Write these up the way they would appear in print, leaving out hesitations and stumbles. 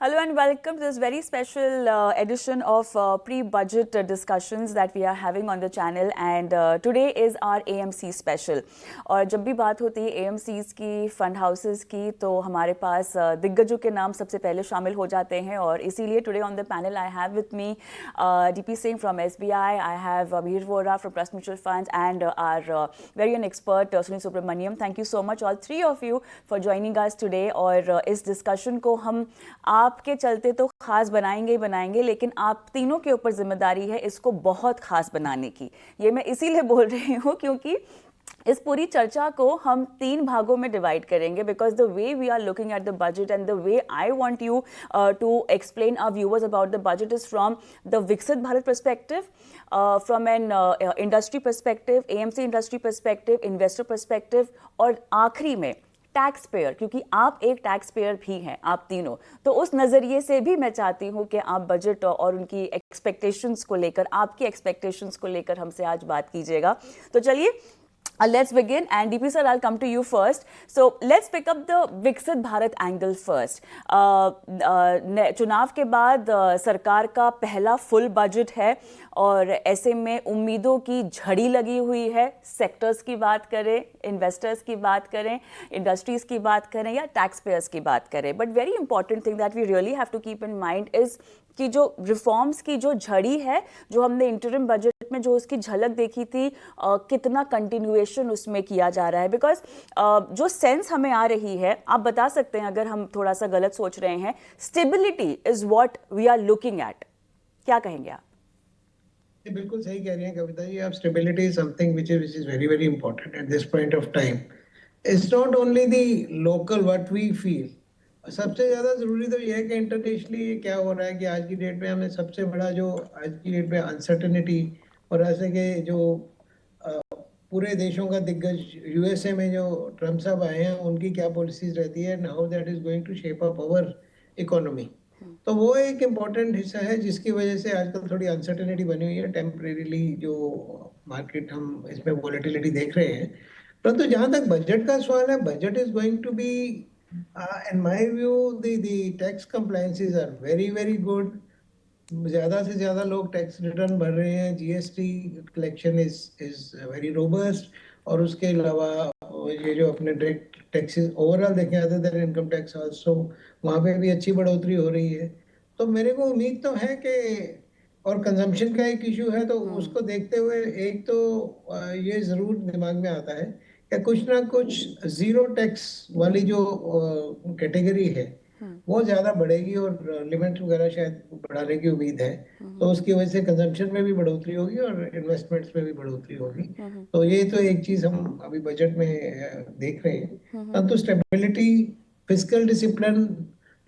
Hello and welcome to this very special edition of pre-budget discussions that we are having on the channel, and today is our AMC special. और जब भी बात होती है AMCs की, fund houses की, तो हमारे पास दिग्गजों के नाम सबसे पहले शामिल हो जाते हैं और इसीलिए today on the panel I have with me DP Singh from SBI, I have Mihir Vora from Trust Mutual Funds and our very own expert Sunil Subramaniam. Thank you so much all three of you for joining us today. और इस discussion को हम आपके चलते तो खास बनाएंगे ही बनाएंगे, लेकिन आप तीनों के ऊपर जिम्मेदारी है इसको बहुत खास बनाने की। ये मैं इसीलिए बोल रही हूँ क्योंकि इस पूरी चर्चा को हम 3 भागों में डिवाइड करेंगे, because the way we are looking at the budget and the way I want you to explain our viewers about the budget is from the विकसित Bharat perspective, from an industry perspective, AMC industry perspective, investor perspective, और आखिरी में tax payer, क्योंकि आप एक tax payer भी हैं, आप तीनों। तो उस नज़रिए से भी मैं चाहती हूँ कि आप बजट और उनकी एक्सपेक्टेशंस को लेकर, आपकी एक्सपेक्टेशंस को लेकर हमसे आज बात कीजिएगा। तो चलिए, let's begin, and DP sir, I'll come to you first. So let's pick up the Viksit Bharat angle first. चुनाव के बाद सरकार का पहला फुल बजट है और ऐसे में उम्मीदों की झड़ी लगी हुई है। सेक्टर्स की बात करें, इन्वेस्टर्स की बात करें, इंडस्ट्रीज की बात करें या टैक्स पेयर्स की बात करें, but very important thing that we really have to keep in mind is कि जो रिफॉर्म्स की जो झड़ी है, जो हमने इंटरिम बजट में जो उसकी झलक देखी थी, कितना कंटिन्यूएशन उसमें किया जा रहा है। बिकॉज जो सेंस हमें आ रही है, आप बता सकते हैं अगर हम थोड़ा सा गलत सोच रहे हैं, stability is what we are looking at. क्या कहेंगे आप? बिल्कुल सही कह रही हैं कविता जी आप। Stability is something which is very very important at this point of time. It's not only the local what we feel, सबसे ज्यादा जरूरी तो यह है कि इंटरनेशनली क्या हो रहा है कि आज की डेट में हमें सबसे बड़ा जो आज की डेट में अनसर्टेनिटी, और ऐसे के जो पूरे देशों का दिग्गज USA में जो ट्रम्प साहब आए हैं उनकी क्या पॉलिसीज रहती है, how that is going to shape up our economy. तो वो एक इम्पोर्टेंट हिस्सा है जिसकी वजह से आजकल थोड़ी अनसर्टेनिटी बनी हुई है। टेम्परेरीली जो मार्केट हम इसमें वॉलेटिलिटी देख रहे हैं। परंतु जहां तक बजट का सवाल है, budget is going to be in my view the tax compliances are very very good. ज्यादा से ज्यादा लोग टैक्स रिटर्न भर रहे हैं, GST collection is very robust, और उसके अलावा ये जो अपने डायरेक्ट टैक्सेस ओवरऑल देखें other than income tax also, वहाँ पे भी अच्छी बढ़ोतरी हो रही है। तो मेरे को उम्मीद तो है कि, और कंजम्पशन का एक इशू है तो उसको देखते हुए एक तो ये जरूर दिमाग में आता है कि कुछ ना कुछ जीरो टैक्स वाली जो कैटेगरी है वो ज्यादा बढ़ेगी और लिमिट वगैरह शायद बढ़ाने की उम्मीद है। तो उसकी वजह से कंजम्पशन में भी बढ़ोतरी होगी और इन्वेस्टमेंट्स में भी बढ़ोतरी होगी। तो ये तो एक चीज हम अभी बजट में देख रहे हैं। परंतु स्टेबिलिटी, फिस्कल डिसिप्लिन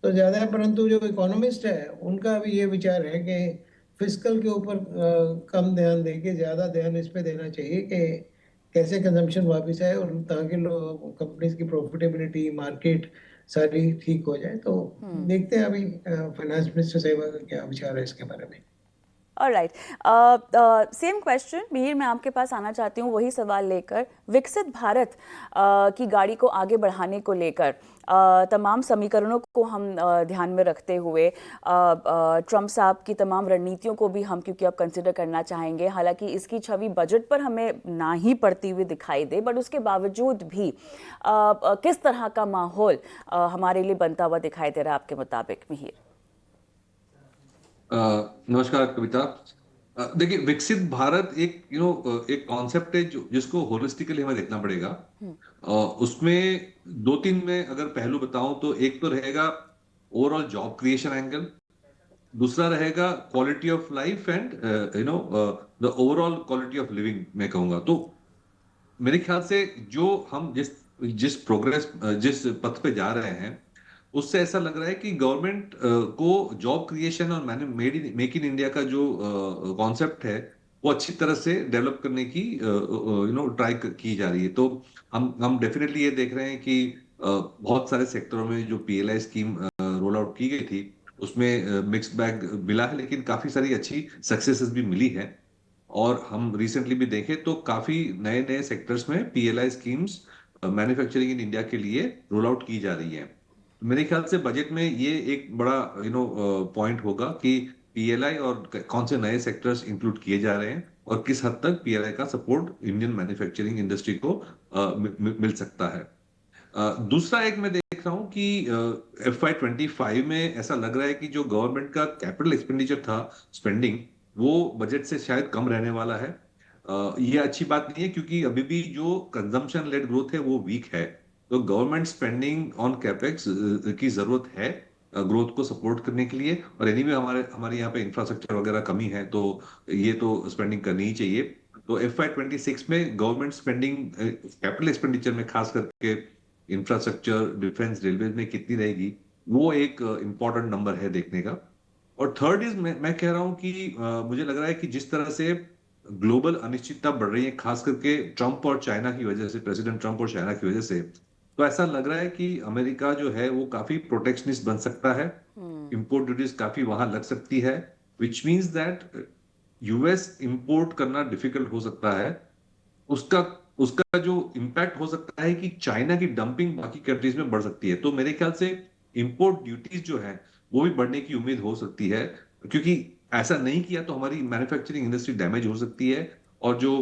तो ज्यादा है, परंतु जो इकोनॉमिस्ट है उनका भी ये विचार है कि फिस्कल के ऊपर कम ध्यान देके ज्यादा ध्यान इस पे देना चाहिए कि कैसे कंजम्पशन वापस आए और ताकि लोग कंपनीज की प्रॉफिटेबिलिटी, मार्केट सारी ठीक हो जाए। तो देखते हैं अभी फाइनेंस मिनिस्टर साहिबा का क्या विचार है इसके बारे में। ऑलराइट, सेम क्वेश्चन मिहिर, मैं आपके पास आना चाहती हूँ वही सवाल लेकर। विकसित भारत की गाड़ी को आगे बढ़ाने को लेकर तमाम समीकरणों को हम ध्यान में रखते हुए ट्रम्प साहब की तमाम रणनीतियों को भी हम क्योंकि अब कंसिडर करना चाहेंगे, हालांकि इसकी छवि बजट पर हमें ना ही पड़ती हुई दिखाई दे, बट उसके बावजूद भी किस तरह का माहौल हमारे लिए बनता हुआ दिखाई दे रहा है आपके मुताबिक, मिहिर? नमस्कार कविता। देखिए, विकसित भारत एक एक कॉन्सेप्ट है जिसको होलिस्टिकली हमें देखना पड़ेगा। उसमें 2-3 में अगर पहलू बताऊं तो एक तो रहेगा ओवरऑल जॉब क्रिएशन एंगल, दूसरा रहेगा quality of life and the overall quality of living मैं कहूंगा। तो मेरे ख्याल से जो हम जिस जिस पथ पे जा रहे हैं उससे ऐसा लग रहा है कि गवर्नमेंट को जॉब क्रिएशन और मेक इन इंडिया का जो कॉन्सेप्ट है वो अच्छी तरह से डेवलप करने की ट्राई की जा रही है। तो हम डेफिनेटली ये देख रहे हैं कि बहुत सारे सेक्टरों में जो PLI स्कीम रोल आउट की गई थी उसमें मिक्स्ड बैग मिला है, लेकिन काफी सारी अच्छी सक्सेसेस भी मिली है। और हम रिसेंटली भी देखें तो काफी नए नए सेक्टर्स में PLI schemes manufacturing in India के लिए रोल आउट की जा रही है। मेरे ख्याल से बजट में ये एक बड़ा पॉइंट होगा कि पीएलआई और कौन से नए सेक्टर्स इंक्लूड किए जा रहे हैं और किस हद तक पीएलआई का सपोर्ट इंडियन मैन्युफैक्चरिंग इंडस्ट्री को मिल सकता है। दूसरा एक मैं देख रहा हूं कि FY25 में ऐसा लग रहा है कि जो गवर्नमेंट का कैपिटल एक्सपेंडिचर था, स्पेंडिंग, वो बजट से शायद कम रहने वाला है। ये अच्छी बात नहीं है क्योंकि अभी भी जो कंजम्पशन लेड ग्रोथ है वो वीक है। तो गवर्नमेंट स्पेंडिंग ऑन कैपेक्स की जरूरत है ग्रोथ को सपोर्ट करने के लिए। और एनीवे हमारे यहाँ पे इंफ्रास्ट्रक्चर वगैरह कमी है, तो ये तो स्पेंडिंग करनी ही चाहिए। तो FY26 में गवर्नमेंट स्पेंडिंग कैपिटल एक्सपेंडिचर में खास करके इंफ्रास्ट्रक्चर, डिफेंस, रेलवे में कितनी रहेगी, वो एक इम्पोर्टेंट नंबर है देखने का। और थर्ड इज मैं कह रहा हूं कि मुझे लग रहा है कि जिस तरह से ग्लोबल अनिश्चितता बढ़ रही है, खास करके ट्रंप और चाइना की वजह से, प्रेसिडेंट ट्रंप और चाइना की वजह से, तो ऐसा लग रहा है कि अमेरिका जो है वो काफी प्रोटेक्शनिस्ट बन सकता है। इंपोर्ट ड्यूटीज काफी वहां लग सकती है, which means that US import करना डिफिकल्ट हो सकता है। उसका उसका जो इम्पैक्ट हो सकता है कि चाइना की डंपिंग बाकी कंट्रीज में बढ़ सकती है। तो मेरे ख्याल से इंपोर्ट ड्यूटीज जो है वो भी बढ़ने की उम्मीद हो सकती है, क्योंकि ऐसा नहीं किया तो हमारी मैन्युफैक्चरिंग इंडस्ट्री डैमेज हो सकती है और जो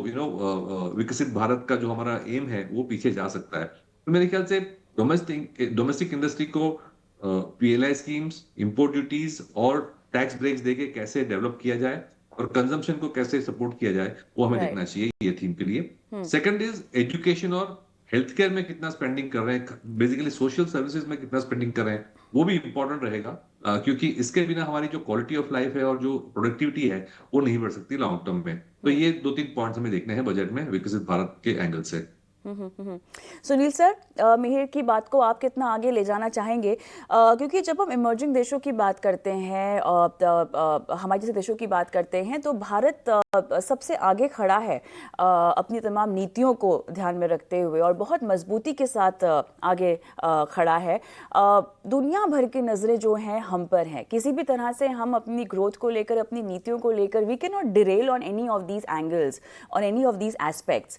विकसित भारत का जो हमारा एम है वो पीछे जा सकता है। तो मेरे ख्याल से डोमेस्टिक इंडस्ट्री को पीएलआई स्कीम्स, इंपोर्ट ड्यूटीज और टैक्स ब्रेक्स देके कैसे डेवलप किया जाए और कंजम्पशन को कैसे सपोर्ट किया जाए, वो हमें राइट। देखना चाहिए ये थीम के लिए। सेकंड इज एजुकेशन और हेल्थ केयर में कितना स्पेंडिंग कर रहे हैं, बेसिकली सोशल सर्विसेज में कितना स्पेंडिंग कर रहे हैं, वो भी इंपॉर्टेंट रहेगा। क्योंकि इसके बिना हमारी जो क्वालिटी ऑफ लाइफ है और जो प्रोडक्टिविटी है वो नहीं बढ़ सकती लॉन्ग टर्म में। तो ये 2-3 पॉइंट्स हमें देखने हैं बजट में विकसित भारत के एंगल से। सुनील सर, मिहिर की बात को आप कितना आगे ले जाना चाहेंगे? क्योंकि जब हम इमर्जिंग देशों की बात करते हैं, हमारे जैसे देशों की बात करते हैं, तो भारत सबसे आगे खड़ा है अपनी तमाम नीतियों को ध्यान में रखते हुए, और बहुत मजबूती के साथ आगे खड़ा है। दुनिया भर की नज़रें जो हैं हम पर हैं। किसी भी तरह से हम अपनी ग्रोथ को लेकर, अपनी नीतियों को लेकर, we can not derail on any of these angles, on any of these aspects.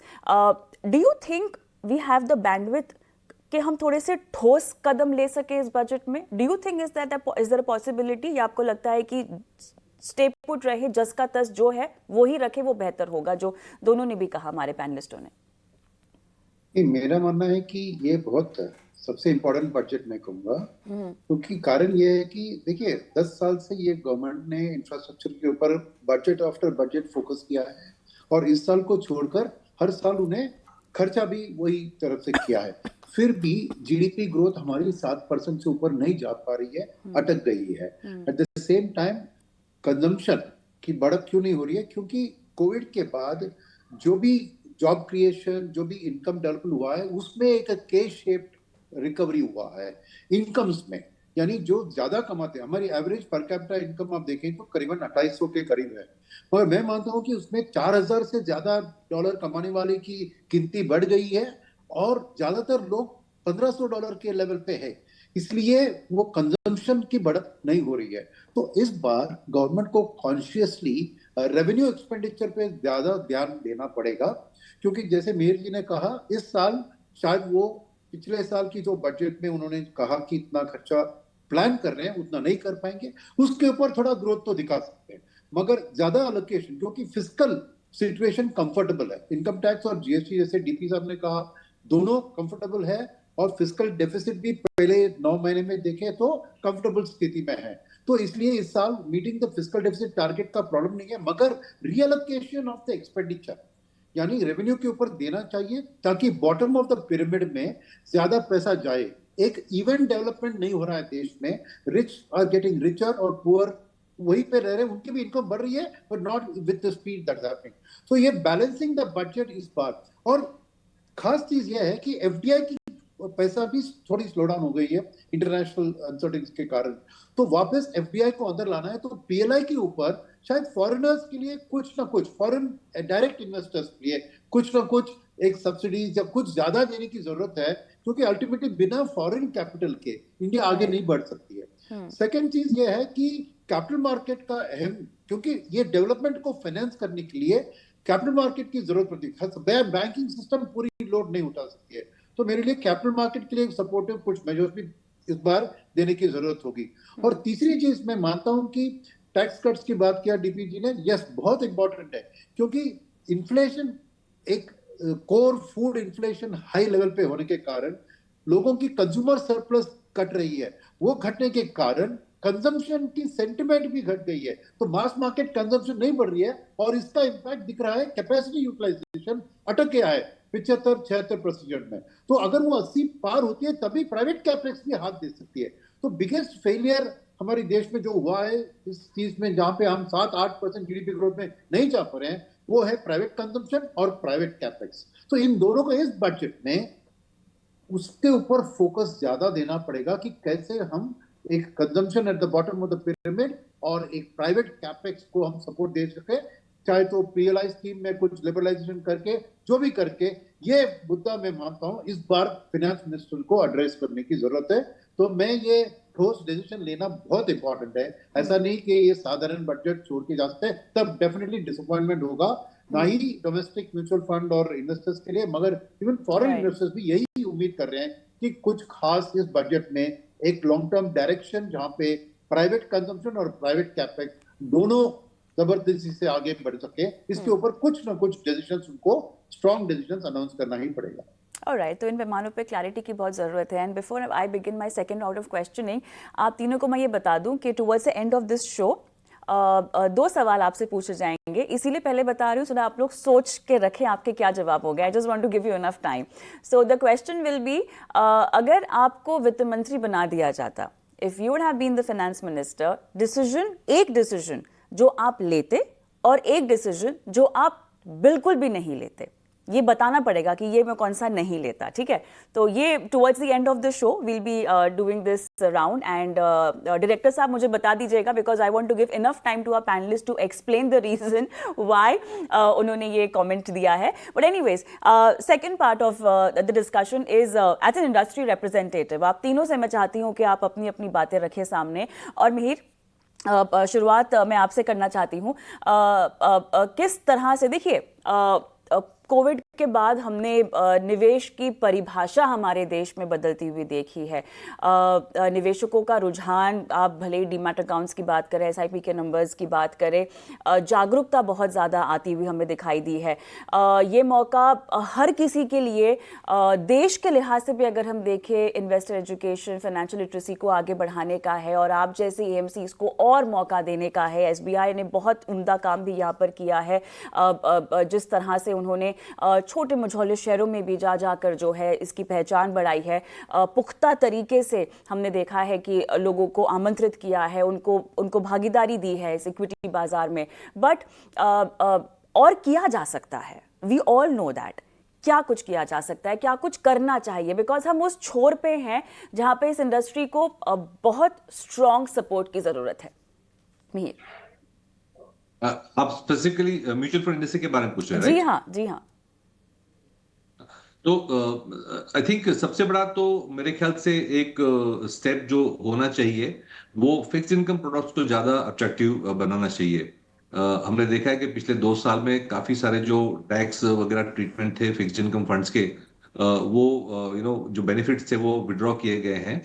Do you think we have the bandwidth कि हम थोड़े से ठोस कदम ले सके इस बजट में? Do you think is there possibility, या आपको लगता है कि स्टे पुट रहे, जस का तस जो है वो ही रखे, वो बेहतर होगा, जो दोनों ने भी कहा हमारे पैनलिस्टों ने? मेरा मानना है कि ये बहुत सबसे इम्पोर्टेंट बजट मैं कहूँगा, क्योंकि कारण ये है कि देखिए 10 साल से ये गवर्नमेंट ने इंफ्रास्ट्रक्चर के ऊपर बजट आफ्टर बजट फोकस किया है, और इस साल को छोड़कर हर साल उन्हें खर्चा भी वही तरफ से किया है। फिर भी जीडीपी ग्रोथ हमारी 7% से ऊपर नहीं जा पा रही है, अटक गई है। At the same time consumption की बढ़त क्यों नहीं हो रही है? क्योंकि कोविड के बाद जो भी जॉब क्रिएशन, जो भी इनकम डेवलपमेंट हुआ है, उसमें एक के शेप्ड रिकवरी हुआ है इनकम्स में। यानी जो ज्यादा कमाते हैं, हमारी एवरेज पर कैपिटा इनकम आप देखें तो करीबन 2800 के करीब है, मगर मैं मानता हूं कि उसमें 4000 से ज्यादा डॉलर कमाने वाले की गिनती बढ़ गई है, और ज्यादातर लोग $1500 के लेवल पे है। इसलिए वो कंजम्पशन की बढ़त नहीं हो रही है। तो इस बार गवर्नमेंट को कॉन्शियसली रेवेन्यू एक्सपेंडिचर पे ज्यादा ध्यान देना पड़ेगा, क्योंकि जैसे मेयर जी ने कहा, इस साल शायद वो पिछले साल की जो बजट में उन्होंने कहा कि इतना खर्चा प्लान कर रहे हैं उतना नहीं कर पाएंगे, उसके ऊपर थोड़ा ग्रोथ तो दिखा सकते हैं, मगर ज्यादा अलोकेशन, क्योंकि फिस्कल सिचुएशन कंफर्टेबल है। इनकम टैक्स और जीएसटी, जैसे डीपी साहब ने कहा, दोनों कंफर्टेबल है, और फिस्कल डेफिसिट भी पहले 9 महीने में देखें तो कंफर्टेबल स्थिति में है। तो इसलिए इस साल meeting the fiscal deficit target का प्रॉब्लम नहीं है, मगर रिएलोकेशन ऑफ द एक्सपेंडिचर यानी रेवेन्यू के ऊपर देना चाहिए, ताकि बॉटम ऑफ द पिरामिड में ज्यादा पैसा जाए। एक इवेंट डेवलपमेंट नहीं हो रहा है देश में, रिच आर गेटिंग रिचर और पुअर वहीं पे रह रहे हैं, उनकी भी इनकम बढ़ रही है but not with the speed that's happening. तो ये बैलेंसिंग द बजट इस बार, और खास चीज ये है कि एफडीआई की पैसा भी थोड़ी स्लो डाउन हो गई है इंटरनेशनल अनसर्टेनिटी के कारण। तो वापस एफडीआई को अंदर लाना है, तो पीएलआई के ऊपर शायद फॉरेनर्स के लिए कुछ ना कुछ, फॉरेन डायरेक्ट इन्वेस्टर्स के लिए कुछ ना कुछ एक सब्सिडीज या कुछ ज्यादा देने की जरूरत है, क्योंकि अल्टीमेटली बिना फॉरेन कैपिटल के इंडिया आगे नहीं बढ़ सकती है। सेकेंड चीज ये है कि कैपिटल मार्केट का अहम, क्योंकि ये डेवलपमेंट को फाइनेंस करने के लिए कैपिटल मार्केट की जरूरत पड़ती है, बैंकिंग सिस्टम पूरी लोड नहीं उठा सकती है। तो मेरे लिए कैपिटल मार्केट के लिए सपोर्टिव कुछ मेजर्स भी इस बार देने की जरूरत होगी। और तीसरी चीज मैं मानता हूं कि टैक्स कट्स की बात किया डीपी जी ने, यस बहुत इंपॉर्टेंट है, क्योंकि इन्फ्लेशन एक core food inflation high level पे होने के कारण लोगों की कंज्यूमर सरप्लस घट रही है। वो घटने के कारण कंजम्पशन की सेंटिमेंट भी घट गई है, तो मास मार्केट कंजम्पशन नहीं बढ़ रही है और इसका इंपैक्ट दिख रहा है। कैपेसिटी यूटिलाइजेशन अटक गया है 75-76% में। तो अगर वो 80 पार होती है तभी प्राइवेट कैपेक्स भी हाथ दे सकती है। तो बिगेस्ट फेलियर हमारे देश में जो हुआ है इस चीज में, जहां पे हम 7-8% जीडीपी ग्रोथ में नहीं जा पा रहे हैं, वो है प्राइवेट कंजम्पशन और प्राइवेट कैपेक्स। तो इन दोनों को इस बजट में उसके ऊपर फोकस ज्यादा देना पड़ेगा कि कैसे हम एक consumption at the bottom of the pyramid और एक प्राइवेट कैपेक्स को हम सपोर्ट दे सके, चाहे तो पीएलआई स्कीम में कुछ लिबरलाइजेशन करके, जो भी करके। ये मुद्दा मैं मानता हूं इस बार फाइनेंस मिनिस्टर को एड्रेस करने की जरूरत है। तो मैं ये ठोस डिसीजन लेना बहुत इंपॉर्टेंट है। ऐसा नहीं कि ये साधारण बजट छोड़ के जा सकते, तब डेफिनेटली डिसअपॉइंटमेंट होगा, ना ही डोमेस्टिक म्यूचुअल फंड और इन्वेस्टर्स के लिए, मगर इवन फॉरेन इन्वेस्टर्स भी यही उम्मीद कर रहे हैं कि कुछ खास इस बजट में एक लॉन्ग टर्म डायरेक्शन, जहां पे प्राइवेट कंजम्पशन और प्राइवेट कैपेक्स दोनों जबरदस्ती से आगे बढ़ सके, इसके ऊपर कुछ ना कुछ डिसीजंस उनको स्ट्रॉन्ग डिसीजंस अनाउंस करना ही पड़ेगा। ऑलराइट, तो इन पैमानों पे क्लैरिटी की बहुत ज़रूरत है। And before I begin my second round of questioning, आप तीनों को मैं ये बता दूं कि towards the end of this show दो सवाल आपसे पूछे जाएंगे, इसीलिए पहले बता रही हूँ सो आप लोग सोच के रखें आपके क्या जवाब हो गए। I just want to give you enough time. So the question will be, अगर आपको वित्त मंत्री बना दिया जाता, if you would have been the finance minister, एक डिसीजन जो आप लेते और एक डिसीजन जो आप बिल्कुल भी नहीं लेते, ये बताना पड़ेगा कि ये मैं कौन सा नहीं लेता, ठीक है। तो ये towards the end of the show will be doing this round. And director साहब मुझे बता दीजिएगा, because I want to give enough time to our panelist to explain the reason why उन्होंने ये कमेंट दिया है। But anyways, second part of the discussion is as an industry representative. आप तीनों से मैं चाहती हूँ कि आप अपनी अपनी बातें रखें सामने। और मिहिर, शुरुआत मैं आपसे करना चाहती हूँ। किस तरह से, देखिए कोविड के बाद हमने निवेश की परिभाषा हमारे देश में बदलती हुई देखी है। निवेशकों का रुझान, आप भले ही डीमैट अकाउंट्स की बात करें, एसआईपी के नंबर्स की बात करें, जागरूकता बहुत ज़्यादा आती हुई हमें दिखाई दी है। ये मौका हर किसी के लिए, देश के लिहाज से भी अगर हम देखें, इन्वेस्टर एजुकेशन, फाइनेंशियल लिटरेसी को आगे बढ़ाने का है और आप जैसे एएमसीज को और मौका देने का है। एसबीआई ने बहुत उम्दा काम भी यहाँ पर किया है, जिस तरह से उन्होंने छोटे मझौले शहरों में भी जा जाकर जो है इसकी पहचान बढ़ाई है। पुख्ता तरीके से हमने देखा है कि लोगों को आमंत्रित किया है, उनको भागीदारी दी है इस इक्विटी बाजार में। बट और किया जा सकता है, वी ऑल नो दैट। क्या कुछ किया जा सकता है, क्या कुछ करना चाहिए, बिकॉज हम उस छोर पे हैं जहां पे इस इंडस्ट्री को बहुत स्ट्रॉन्ग सपोर्ट की जरूरत है। मिहिर, आप स्पेसिफिकली म्यूचुअल फंड इंडस्ट्री के बारे में पूछ रहे हैं, जी राइट? हाँ, जी हाँ। तो आई थिंक सबसे बड़ा तो मेरे ख्याल से एक स्टेप जो होना चाहिए वो फिक्स्ड इनकम प्रोडक्ट्स को ज्यादा अट्रैक्टिव बनाना चाहिए। हमने देखा है कि पिछले 2 साल में काफी सारे जो टैक्स वगैरह ट्रीटमेंट थे फिक्स्ड इनकम फंड्स के, वो जो बेनिफिट्स थे वो विड्रॉ किए गए हैं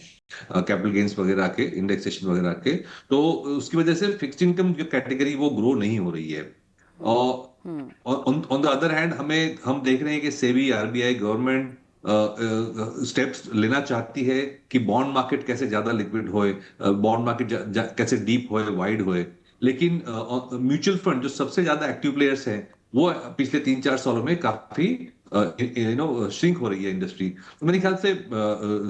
कैपिटल गेन्स वगैरह के, इंडेक्सेशन वगैरह के। तो उसकी वजह से फिक्स्ड इनकम जो कैटेगरी वो ग्रो नहीं हो रही है। और ऑन द अदर हैंड हम देख रहे हैं कि सेबी, आरबीआई, गवर्नमेंट स्टेप्स लेना चाहती है कि बॉन्ड मार्केट कैसे ज्यादा लिक्विड होए, बॉन्ड मार्केट कैसे डीप होए, वाइड होए। लेकिन म्यूचुअल फंड जो सबसे ज्यादा एक्टिव प्लेयर्स हैं वो पिछले 3-4 सालों में काफी श्रिंक हो रही है इंडस्ट्री। तो मेरे ख्याल से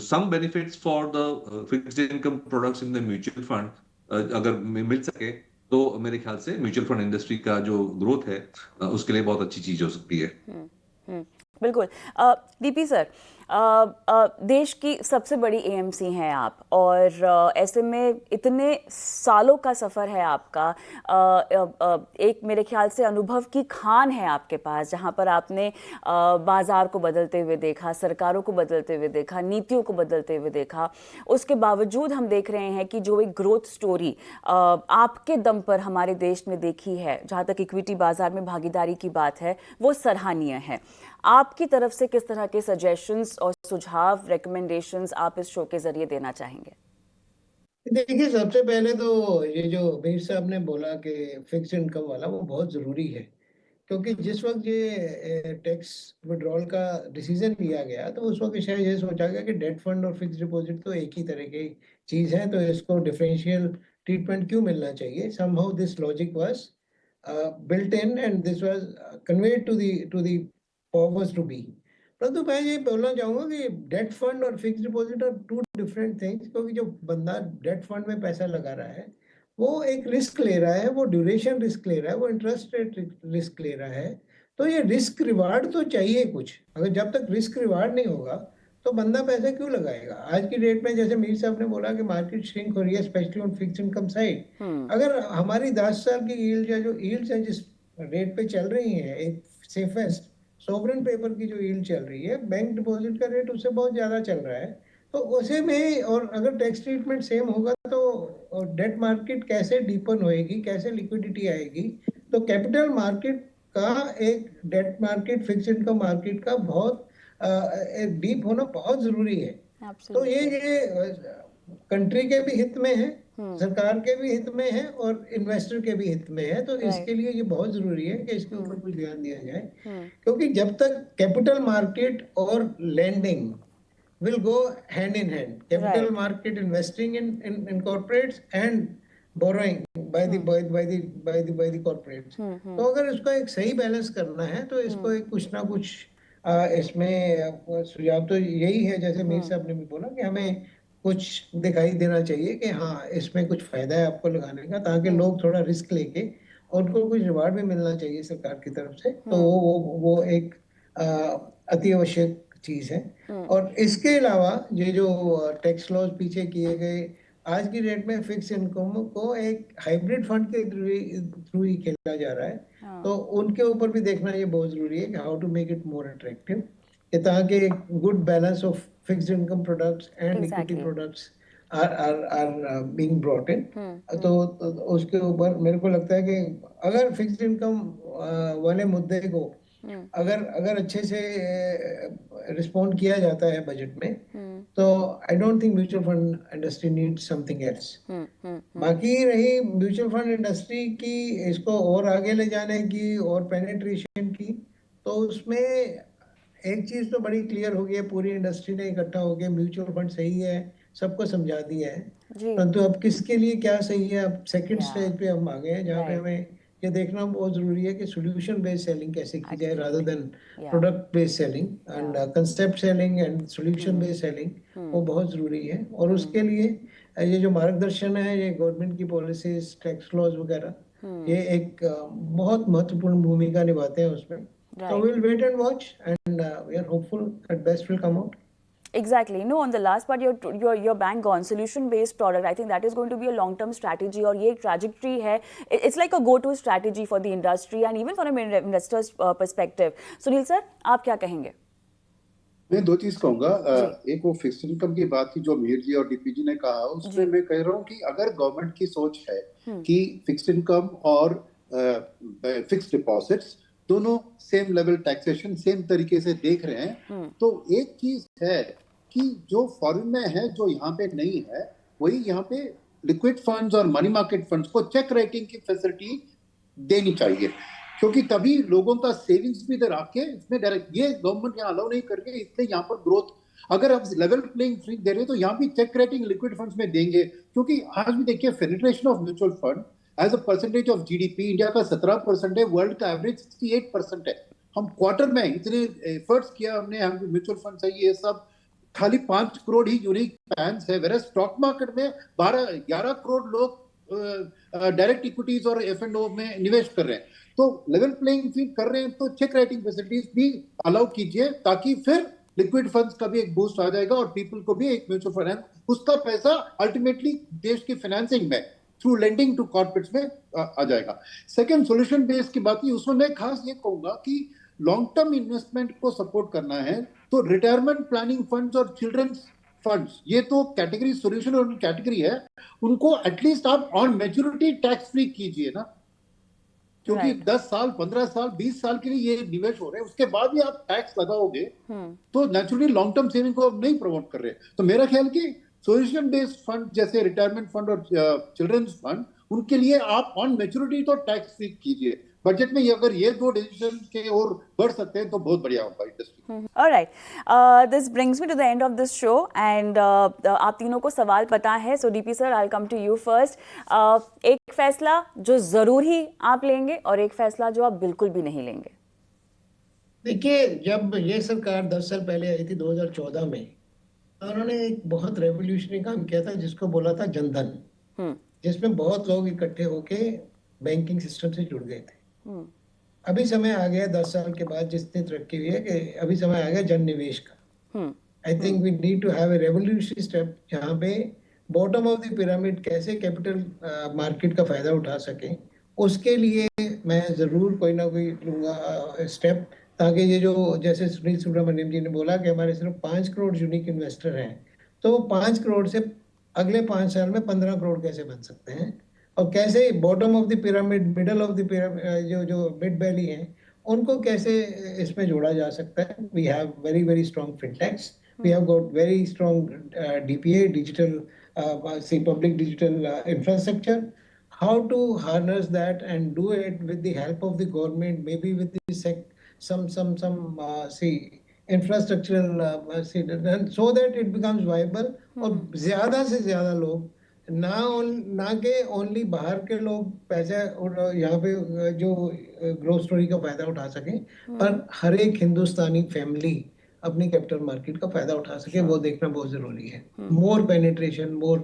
some benefits for the fixed income products in the mutual fund अगर मिल सके तो मेरे ख्याल से म्यूचुअल फंड इंडस्ट्री का जो ग्रोथ है उसके लिए बहुत अच्छी चीज हो सकती है। बिल्कुल। डीपी सर, देश की सबसे बड़ी एएमसी हैं आप, और ऐसे में इतने सालों का सफ़र है आपका। एक मेरे ख्याल से अनुभव की खान है आपके पास, जहां पर आपने बाज़ार को बदलते हुए देखा, सरकारों को बदलते हुए देखा, नीतियों को बदलते हुए देखा। उसके बावजूद हम देख रहे हैं कि जो एक ग्रोथ स्टोरी आपके दम पर हमारे देश ने देखी है, जहां तक इक्विटी बाज़ार में भागीदारी की बात है, वो सराहनीय है। आपकी तरफ से किस तरह के सजेशंस टिप्स और सुझाव, रिकमेंडेशंस आप इस शो के जरिए देना चाहेंगे? देखिए, सबसे पहले तो ये जो मीर साहब ने बोला कि फिक्स्ड इनकम वाला, वो बहुत ज़रूरी है। क्योंकि जिस वक़्त ये टैक्स विथड्रॉल का डिसीज़न लिया गया, तो उस वक़्त शायद ये सोचा गया कि डेट फंड और फिक्स्ड डिपॉज़िट तो एक ही तरह की चीज़ है, तो इसको डिफरेंशियल ट्रीटमेंट क्यों मिलना चाहिए? Somehow this logic was built in and this was conveyed to the powers to be. परंतु मैं ये बोलना चाहूँगा कि डेट फंड और fixed deposit are two different things, क्योंकि जो बंदा डेट फंड में पैसा लगा रहा है, वो एक रिस्क ले रहा है, वो ड्यूरेशन रिस्क ले रहा है, वो इंटरेस्ट रेट रिस्क ले रहा है। तो ये रिस्क रिवार्ड तो चाहिए कुछ। अगर जब तक रिस्क रिवार्ड नहीं होगा, तो बंदा पैसा क्यों लगाएगा? आज की डेट में जैसे मीर साहब ने बोला कि मार्केट श्रिंक हो रही है, specially on fixed income side. अगर हमारी 10 साल की यील्ड या जो यील्ड्स हैं जिस रेट पे चल रही हैं, एक सेफेस्ट सॉवरेन पेपर की जो यील्ड चल रही है, बैंक डिपॉजिट का रेट उससे बहुत ज़्यादा चल रहा है। तो उसे में और अगर टैक्स ट्रीटमेंट सेम होगा, तो डेट मार्केट कैसे डीपन होएगी, कैसे लिक्विडिटी आएगी? तो कैपिटल मार्केट का एक debt market, fixed income market का बहुत एक डीप होना बहुत ज़रूरी है। तो ये कंट्री के भी हित में है, सरकार के भी हित में है और इन्वेस्टर के भी हित में है। तो इसके लिए ये बहुत जरूरी है कि इसके ऊपर कुछ ध्यान दिया जाए, क्योंकि जब तक कैपिटल मार्केट और landing will go hand in hand, capital market investing in corporates and borrowing by the corporates. तो अगर इसको एक सही बैलेंस करना है, तो इसको एक कुछ ना कुछ इसमें सुझाव तो यही है, जैसे मीर साहब ने भी बोला कि हमें कुछ दिखाई देना चाहिए कि हाँ, इसमें कुछ फायदा है आपको लगाने का, ताकि लोग थोड़ा रिस्क लेके, और उनको कुछ रिवार्ड भी मिलना चाहिए सरकार की तरफ से। तो वो एक अति आवश्यक चीज है। और इसके अलावा ये जो टैक्स लॉज पीछे किए गए, आज की डेट में फिक्स इनकम को एक हाइब्रिड फंड के थ्रू ही खेला जा रहा है। तो उनके ऊपर भी देखना ये बहुत जरूरी है कि how to make it more attractive, ताकि good balance of fixed income products and equity products are being brought in. तो उसके ऊपर मेरे को लगता है कि अगर फिक्स्ड इनकम वाले मुद्दे को अगर अच्छे से रिस्पॉन्ड किया जाता है बजट में, तो I don't think mutual fund industry need something else. बाकी रही म्यूचुअल फंड इंडस्ट्री की, इसको और आगे ले जाने की और पेनिट्रेशन की, तो उसमें एक चीज तो बड़ी क्लियर हो गई है, पूरी इंडस्ट्री ने इकट्ठा होकर म्यूचुअल फंड सही है सबको समझा दिया है। परंतु अब किसके लिए क्या सही है, अब सेकंड स्टेज पे हम आ गए हैं, जहाँ पे हमें ये देखना बहुत जरूरी है कि सोल्यूशन बेस्ड सेलिंग कैसे की जाए rather than product based selling. And concept selling and solution based selling वो बहुत जरूरी है। और उसके लिए ये जो मार्गदर्शन है, ये गवर्नमेंट की पॉलिसीज, टैक्स लॉज वगैरह, ये एक बहुत महत्वपूर्ण भूमिका निभाते हैं उसमें। So we'll wait and watch, and we are hopeful that best will come out. Exactly. No, on the last part, your bang on solution-based product. I think that is going to be a long-term strategy, और ये एक trajectory है. It's like a go-to strategy for the industry and even from an investor's perspective. Sunil sir, आप क्या कहेंगे? मैं दो चीज कहूंगा। एक वो फिक्स्ड इनकम की बात थी जो मीर जी और डीपी जी ने कहा, उसमें मैं कह रहा हूँ कि अगर गवर्नमेंट की सोच है कि फिक्स्ड इनकम और फिक्स्ड डिपॉजिट्स दोनों सेम लेवल टैक्सेशन सेम तरीके से देख रहे हैं, तो एक चीज है कि जो फॉरेन में है, जो यहाँ पे नहीं है, वही यहाँ पे लिक्विड फंड्स और मनी मार्केट फंड्स को चेक रेटिंग की फैसिलिटी देनी चाहिए, क्योंकि तभी लोगों का सेविंग्स भी इधर आके इसमें डायरेक्ट, ये गवर्नमेंट यहाँ अलाउ नहीं करके, इसलिए यहाँ पर ग्रोथ, अगर आप लेवल प्लेइंग फील्ड दे रहे हैं तो यहाँ भी चेक रेटिंग लिक्विड फंड्स में देंगे। क्योंकि आज भी देखिए penetration of mutual fund as a percentage of GDP India का 17% है, वर्ल्ड का एवरेज 68% है। हम क्वार्टर में इतने एफर्ट्स किया हमने, हम म्यूचुअल फंड है ये सब, खाली 5 करोड़ ही यूनिक पैन्स है, वेरस स्टॉक मार्केट में 12-11 करोड़ लोग डायरेक्ट इक्विटीज और एफ&ओ में निवेश कर रहे हैं। तो लेवल प्लेइंग फील्ड कर रहे हैं, तो चेक रेटिंग फैसिलिटीज भी अलाउ कीजिए, ताकि फिर लिक्विड फंड्स का भी एक बूस्ट आ जाएगा और पीपल को भी एक म्यूचुअल फंड है, उसका पैसा अल्टीमेटली देश की फाइनेंसिंग में थ्रू लेंडिंग टू कॉर्पोरेट्स में आ जाएगा। सेकंड, सॉल्यूशन बेस्ड की बात की, उसमें मैं खास ये कहूंगा कि लॉन्ग टर्म इन्वेस्टमेंट को सपोर्ट करना है तो रिटायरमेंट प्लानिंग फंड्स और चिल्ड्रंस फंड्स, ये तो कैटेगरी सॉल्यूशन और कैटेगरी है, उनको एटलीस्ट आप ऑन मैच्योरिटी टैक्स फ्री कीजिए ना। क्योंकि Right. 10 साल 15 साल 20 साल के लिए ये निवेश हो रहे हैं, उसके बाद भी आप टैक्स लगाओगे तो नेचुरली लॉन्ग टर्म सेविंग को नहीं प्रमोट कर रहे। तो मेरा ख्याल कि सोल्यूशन बेस्ड फंड जैसे रिटायरमेंट फंड और चिल्ड्रंस फंड, उनके लिए आप ऑन मैच्योरिटी तो टैक्स फ्री कीजिए। बजट में अगर ये दो डिसीजन के और बढ़ सकते हैं तो बहुत बढ़िया होगा industry. All right. This brings me to the end of this show and आप तीनों को सवाल पता है, so DP sir, I'll come to you first. एक फैसला जो जरूर ही आप लेंगे और एक फैसला जो आप बिल्कुल भी नहीं लेंगे। देखिए, जब ये सरकार 10 साल पहले आई थी 2014 में, उन्होंने एक बहुत रेवोल्यूशनरी काम किया था जिसको बोला था जनधन, जिसमें बहुत लोग इकट्ठे होके बैंकिंग सिस्टम से जुड़ गए थे। अभी समय आ गया 10 साल के बाद जितनी तरक्की हुई है कि अभी समय आ गया जन निवेश का। I think we need to have a revolutionary step जहाँ पे बॉटम ऑफ द पिरामिड कैसे कैपिटल मार्केट का फायदा उठा सके, उसके लिए मैं जरूर कोई ना कोई लूंगा स्टेप, ताकि ये जो जैसे सुनील सुब्रमण्यम जी ने बोला कि हमारे सिर्फ 5 करोड़ यूनिक इन्वेस्टर हैं, तो 5 करोड़ से अगले 5 साल में 15 करोड़ कैसे बन सकते हैं, और कैसे bottom of the pyramid, middle of the pyramid, जो मिड वैली है, उनको कैसे इसमें जोड़ा जा सकता है। We have very very strong fintechs, we have got very strong DPA, digital public digital infrastructure. How to harness that and do it with the help of the government, maybe with the infrastructural so that it becomes viable. और ज्यादा से ज्यादा लोग ना के only बाहर के लोग पैसे यहाँ पे जो ग्रोथ स्टोरी का फायदा उठा सकें, पर हर एक हिंदुस्तानी फैमिली अपनी कैपिटल मार्केट का फायदा उठा सके, वो देखना बहुत जरूरी है। More penetration, more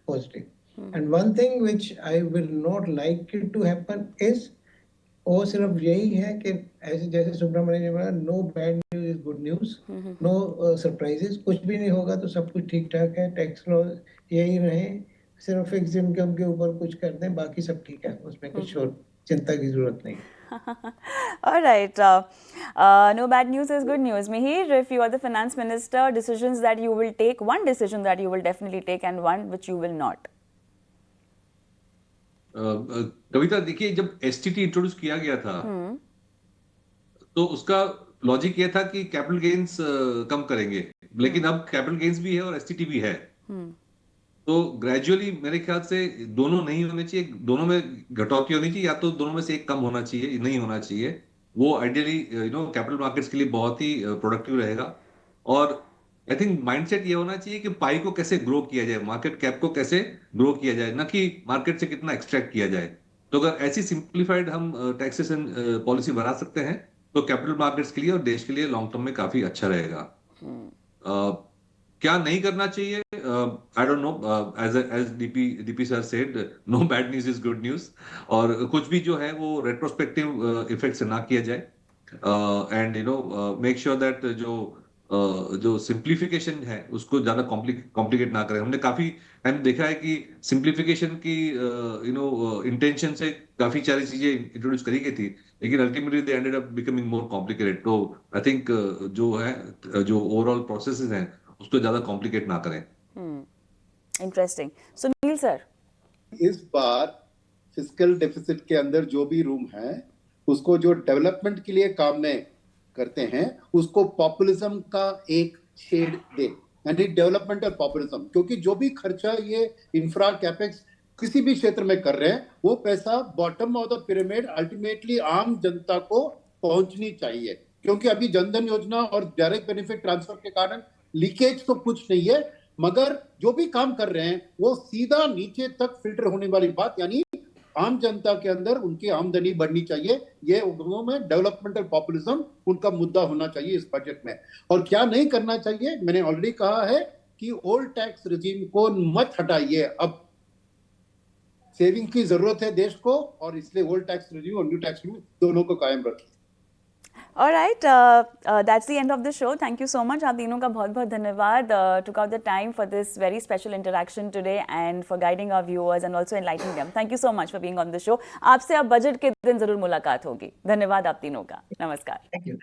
positive. And one thing which I will not like it to happen is, वो सिर्फ यही है कि ऐसे जैसे सुब्रमण्यम ने बोला, no bad news is good news, no surprises, कुछ भी नहीं होगा तो सब कुछ ठीक ठाक है, टैक्स लॉ यही रहे, सिर्फ फिक्स इनकम के ऊपर कुछ कर दें, बाकी सब ठीक है, उसमें कुछ और चिंता की जरूरत नहीं। All right. No bad news is good news. Mihir, if you are the finance minister, decisions that you will take, one decision that you will definitely take and one which you will not. कविता, देखिए, जब STT introduce किया गया था तो उसका logic ये था कि कैपिटल गेन्स कम करेंगे, लेकिन अब कैपिटल गेन्स भी है और एसटीटी भी है। तो ग्रेजुअली मेरे ख्याल से दोनों नहीं होने चाहिए, दोनों में घटौती होनी चाहिए, या तो दोनों में से एक कम होना चाहिए, नहीं होना चाहिए। वो आइडियली कैपिटल मार्केट्स के लिए बहुत ही प्रोडक्टिव रहेगा। और आई थिंक माइंडसेट ये होना चाहिए कि पाई को कैसे ग्रो किया जाए, मार्केट कैप को कैसे ग्रो किया जाए, ना कि मार्केट से कितना एक्सट्रैक्ट किया जाए। तो अगर ऐसी सिंप्लीफाइड हम टैक्सेशन पॉलिसी बना सकते हैं तो कैपिटल मार्केट्स के लिए और देश के लिए लॉन्ग टर्म में काफी अच्छा रहेगा। क्या नहीं करना चाहिए, I don't know, as DP sir said, no bad news is good news, और कुछ भी जो है वो रेट्रोस्पेक्टिव इफेक्ट से ना किया जाए, एंड मेक श्योर दैट जो सिंप्लीफिकेशन है उसको ज्यादा कॉम्प्लिकेट ना करें। हमने काफी टाइम देखा है कि सिंप्लीफिकेशन की इंटेंशन से काफी सारी चीजें इंट्रोड्यूस करी गई थी, लेकिन ultimately they ended up becoming more complicated. तो आई थिंक जो ओवरऑल प्रोसेसेस हैं उसको ज्यादा कॉम्प्लिकेट ना करें। इंटरेस्टिंग। सुनील सर, इस बार फिस्कल डेफिसिट के अंदर जो भी रूम है उसको जो डेवलपमेंट के लिए काम में करते हैं उसको पॉपुलिज्म का एक शेड दे, यानी डेवलपमेंटल पॉपुलिज्म। क्योंकि जो भी खर्चा ये इंफ्रा कैपेक्स किसी भी क्षेत्र में कर रहे हैं वो पैसा bottom of the pyramid ultimately आम जनता को पहुंचनी चाहिए। क्योंकि अभी जनधन योजना और डायरेक्ट बेनिफिट ट्रांसफर के कारण लीकेज तो कुछ नहीं है, मगर जो भी काम कर रहे हैं वो सीधा नीचे तक फिल्टर होने वाली बात, यानी आम जनता के अंदर उनकी आमदनी बढ़नी चाहिए। ये उद्योगों में डेवलपमेंटल पॉपुलिज्म उनका मुद्दा होना चाहिए इस बजट में। और क्या नहीं करना चाहिए, मैंने ऑलरेडी कहा है कि ओल्ड टैक्स रिजीम को मत हटाइए, अब सेविंग की जरूरत है देश को, और इसलिए ओल्ड टैक्स रिजीम और न्यू टैक्स रिजीम दोनों को कायम रखिए। All right, that's the end of the show. Thank you so much. आप तीनों का बहुत बहुत धन्यवाद. Took out the time for this very special interaction today and for guiding our viewers and also enlightening them. Thank you so much for being on the show. आपसे अब budget के दिन जरूर मुलाकात होगी. धन्यवाद आप तीनों का. नमस्कार. Thank you.